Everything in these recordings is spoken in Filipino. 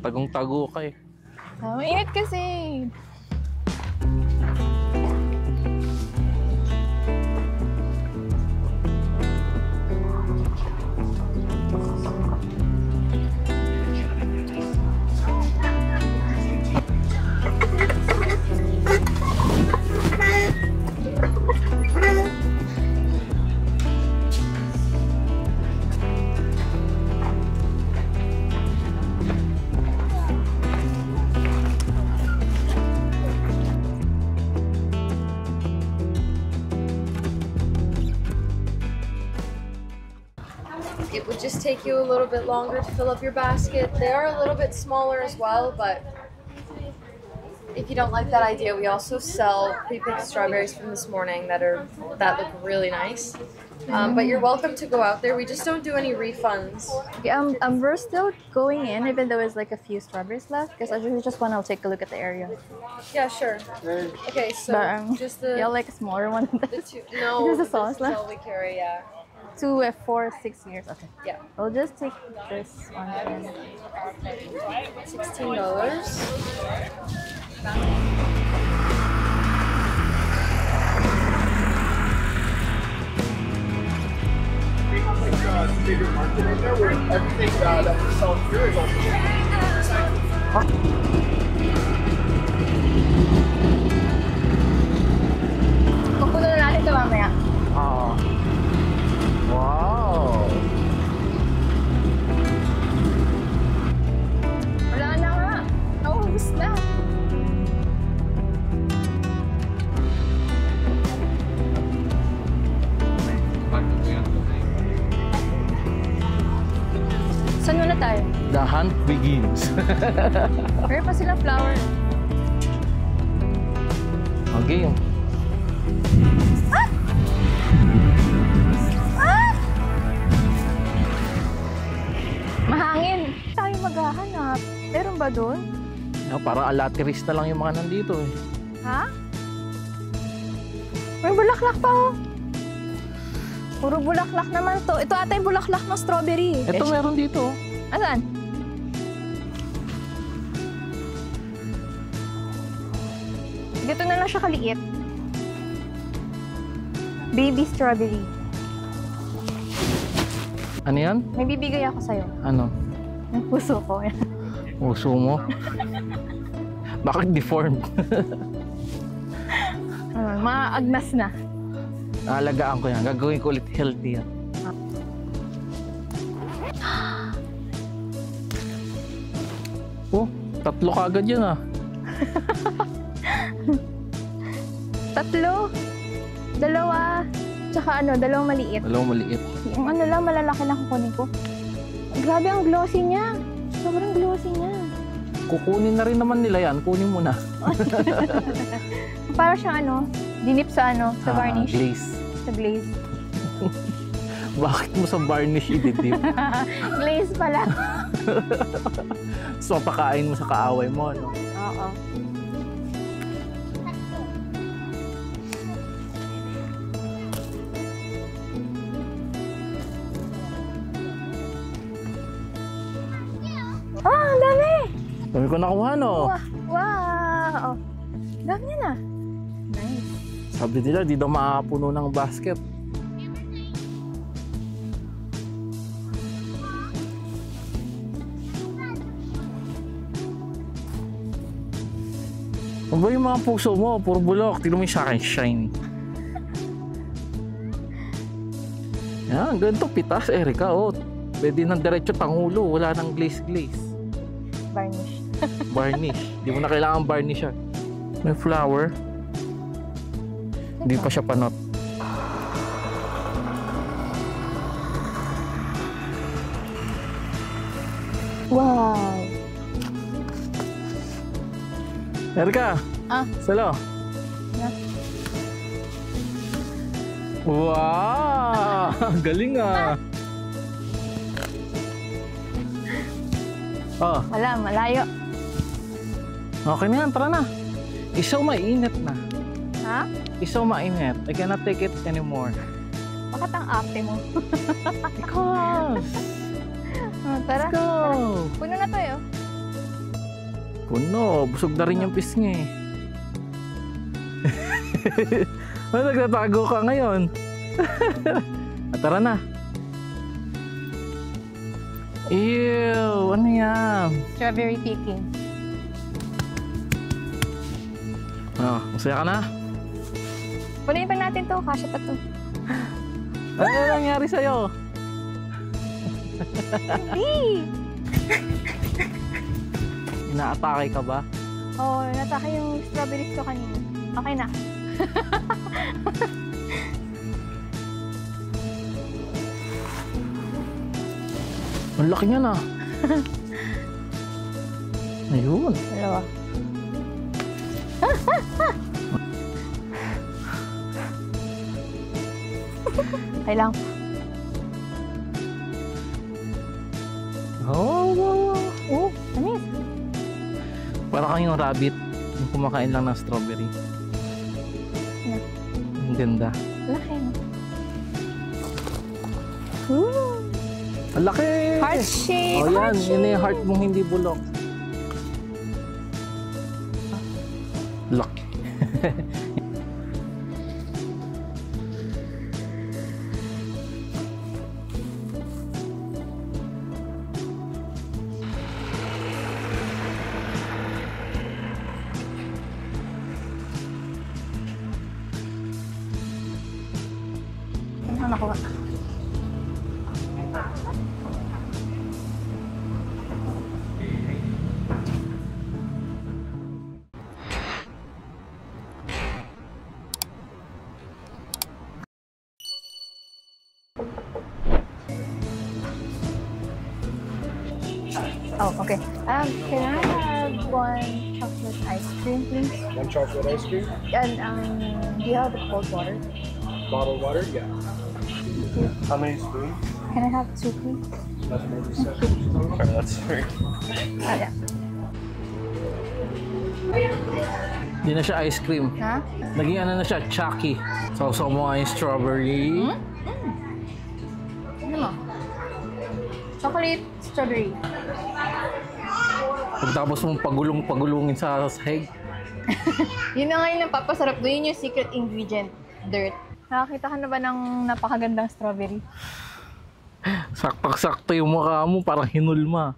Tagong-tago ka eh. Mainit kasi. It would just take you a little bit longer to fill up your basket. They are a little bit smaller as well, but if you don't like that idea, we also sell pre-picked strawberries from this morning that look really nice. But you're welcome to go out there. We just don't do any refunds. Okay, we're still going in, even though it's like a few strawberries left, because I just want to take a look at the area. Yeah, sure. Okay, so But, just the yeah, like a smaller one. the two. No, There's a sauce this is left. all we carry. Yeah. 2, 4, 6 years. Okay. Yeah. I'll just take this one. $16. Bigger market in there where everything that we're selling here is also Pupuno na natin ito mamaya. Ah. Wow! Wala na nga. Naubos na. Saan muna tayo? The hunt begins. Meron pa silang flower. Okay. Mahangin. Tayo maghahanap. Meron ba doon? Parang alateris na lang yung mga nandito eh. Ha? May bulaklak pa oh. Puro bulaklak naman to. Ito ata yung bulaklak ng strawberry. Ito meron dito. Asan? Dito na lang siya kaliit. Baby strawberry. Ano yan? May bibigay ako sa'yo. Ano? Ang puso ko. Uso mo? Bakit deformed? Maagnas na. Alagaan ko yan. Gagawin ko ulit healthy yan. Oh, 3 kagad yan ah. 3. 2. Tsaka 2 maliit. 2 maliit. Yung lang, malalaki lang kukunin ko. Grabe ang glossy niya. Sobrang glossy niya. Kukunin na rin naman nila yan. Kunin mo na. Para siyang dinip sa sa varnish. Glaze. Sa glaze. Bakit mo sa varnish ididip? Glaze pala. So, pakain mo sa kaaway mo, no? Oo. Ang dami! Dami ko nakuha, no? Wow! Dami niya na. Nice. Sabi nila, di daw makapuno ng basket. Ano ba yung mga puso mo? Puro bulok. Tignan mo yung sa akin, shiny. Yan, ganito pitas, Erica. Oh, pwede nang diretso tangulo. Wala nang glaze-glaze. Varnish. Varnish. Di mo na kailangan varnish yan. May flower. Hindi pa siya panot. Wow! Erica! Salo! Yeah. Wow! Galing ah! Oh, Wala, malayo. okay na yan. Tara na. Isaw mainit na. Ha? Isaw mainit. I cannot take it anymore. Bakit ang ate mo? Because! Tara. Let's go! Puno na tayo. Puno, busog na rin yung pisngi. Ano, nagtatago ka ngayon? Tara na. Ew, ano yan? Strawberry picking. Oh, masaya ka na? Punuin pa natin to. Kasya pa to. Ano nangyari sa'yo? Hindi! Inaatake ka ba? Oo, natake yung strawberries ko kanina. Okay na. Ang laki niya na. Ayun. Dalawa. Okay lang. Oh, Oh, tamis. para kang yung rabbit. Yung kumakain lang ng strawberry. Yeah. Ang ganda. Laki, no? Ooh. Ang laki! Heart shape! Oh, yan. Heart Yun na yung shape. heart mong hindi bulok. Laki. Ano nakuha? Oh, okay. Can I have one chocolate ice cream, please? One chocolate ice cream, And do you have the cold water? bottled water, yeah. How many spoons? Can I have 2, please? That's maybe 7. Sorry, that's 3. Oh, yeah. Hindi na siya ice cream. Ha? Naging ano na siya, chucky. Sausaw mo nga yung strawberry. Ano mo? Chocolate strawberry. Pagtapos mong pagulungin sa sahig. Yun na nga yung napapasarap doon. Yun yung secret ingredient. Dirt. Nakakita ka na ba ng napakagandang strawberry? Saktak-sakto yung mukha mo, parang hinulma.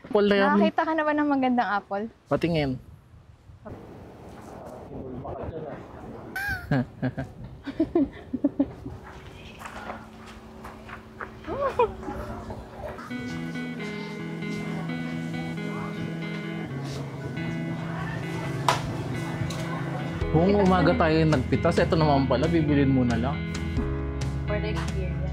Apple na yan. Nakakita ka na ba ng magandang apple? Patingin. Kung umaga tayo nagpitas, ito naman pala, bibilin mo na lang. For the experience.